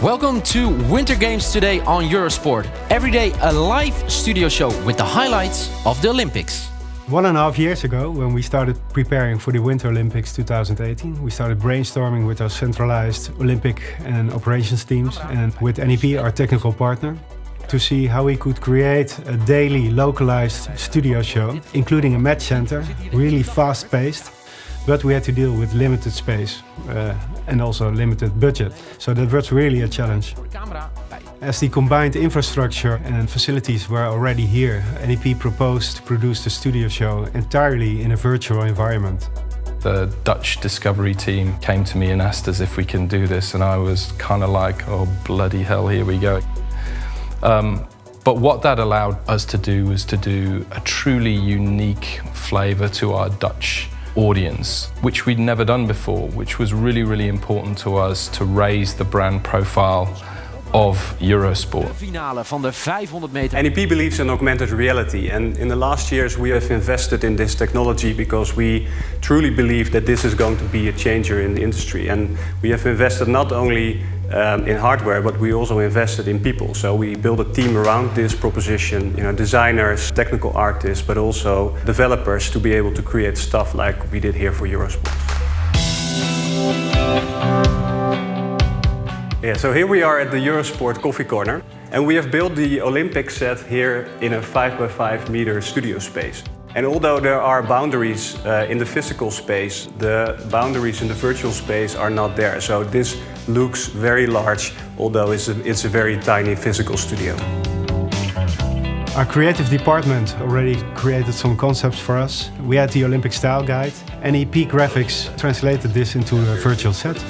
Welcome to Winter Games today on Eurosport. Every day a live studio show with the highlights of the Olympics. 1.5 years ago, when we started preparing for the Winter Olympics 2018, we started brainstorming with our centralized Olympic and operations teams and with NEP, our technical partner, to see how we could create a daily localized studio show, including a match center, really fast-paced, but we had to deal with limited space and also limited budget. So that was really a challenge. As the combined infrastructure and facilities were already here, NEP proposed to produce the studio show entirely in a virtual environment. The Dutch Discovery team came to me and asked us if we can do this, and I was kind of like, oh bloody hell, here we go. But what that allowed us to do was to do a truly unique flavour to our Dutch audience, which we'd never done before, which was really, really important to us to raise the brand profile of Eurosport. NEP believes in augmented reality, and in the last years we have invested in this technology because we truly believe that this is going to be a changer in the industry. And we have invested not only in hardware, but we also invested in people. So we built a team around this proposition, designers, technical artists, but also developers to be able to create stuff like we did here for Eurosport. Yeah, so here we are at the Eurosport Coffee Corner, and we have built the Olympic set here in a 5x5 meter studio space. And although there are boundaries in the physical space, the boundaries in the virtual space are not there. So this looks very large, although it's a very tiny physical studio. Our creative department already created some concepts for us. We had the Olympic style guide. NEP Graphics translated this into a virtual set.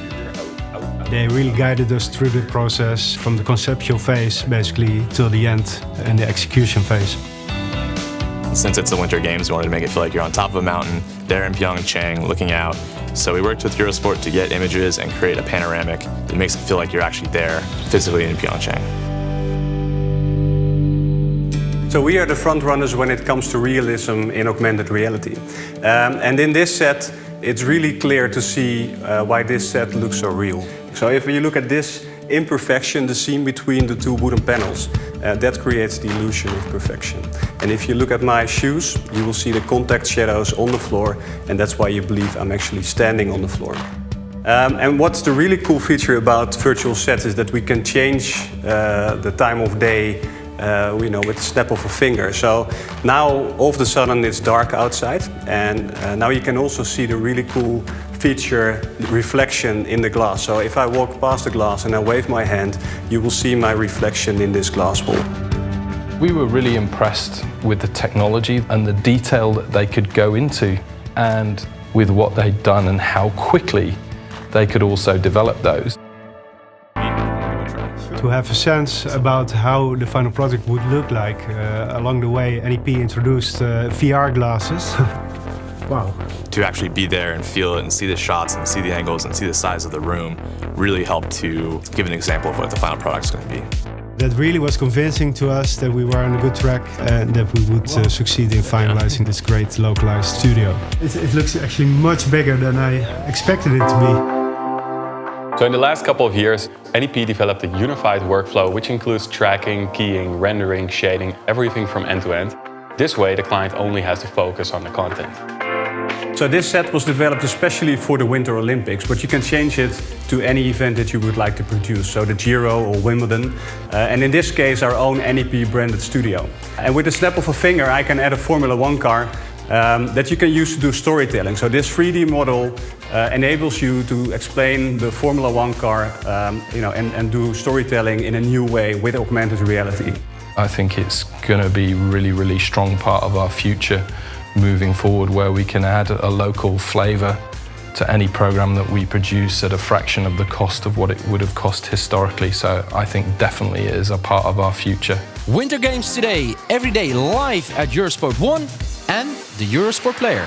They really guided us through the process from the conceptual phase basically till the end and the execution phase. Since it's the Winter Games, we wanted to make it feel like you're on top of a mountain, there in Pyeongchang, looking out. So we worked with Eurosport to get images and create a panoramic that makes it feel like you're actually there, physically in Pyeongchang. So we are the front runners when it comes to realism in augmented reality. And in this set, it's really clear to see why this set looks so real. So if you look at this imperfection, the seam between the two wooden panels, that creates the illusion of perfection. And if you look at my shoes, you will see the contact shadows on the floor, and that's why you believe I'm actually standing on the floor. And what's the really cool feature about virtual sets is that we can change the time of day with the snap of a finger. So now all of a sudden it's dark outside, and now you can also see the really cool feature reflection in the glass. So if I walk past the glass and I wave my hand, you will see my reflection in this glass wall. We were really impressed with the technology and the detail that they could go into, and with what they'd done and how quickly they could also develop those. To have a sense about how the final product would look like, along the way NEP introduced VR glasses. Wow. To actually be there and feel it and see the shots and see the angles and see the size of the room really helped to give an example of what the final product's going to be. That really was convincing to us that we were on a good track and that we would succeed in finalizing this great localized studio. It looks actually much bigger than I expected it to be. So in the last couple of years, NEP developed a unified workflow which includes tracking, keying, rendering, shading, everything from end to end. This way the client only has to focus on the content. So this set was developed especially for the Winter Olympics, but you can change it to any event that you would like to produce, so the Giro or Wimbledon, and in this case our own NEP branded studio. And with the snap of a finger I can add a Formula 1 car that you can use to do storytelling. So this 3D model enables you to explain the Formula 1 car and do storytelling in a new way with augmented reality. I think it's going to be really, really strong part of our future moving forward, where we can add a local flavour to any programme that we produce at a fraction of the cost of what it would have cost historically. So I think definitely it is a part of our future. Winter Games today, every day live at Eurosport 1 and the Eurosport Player.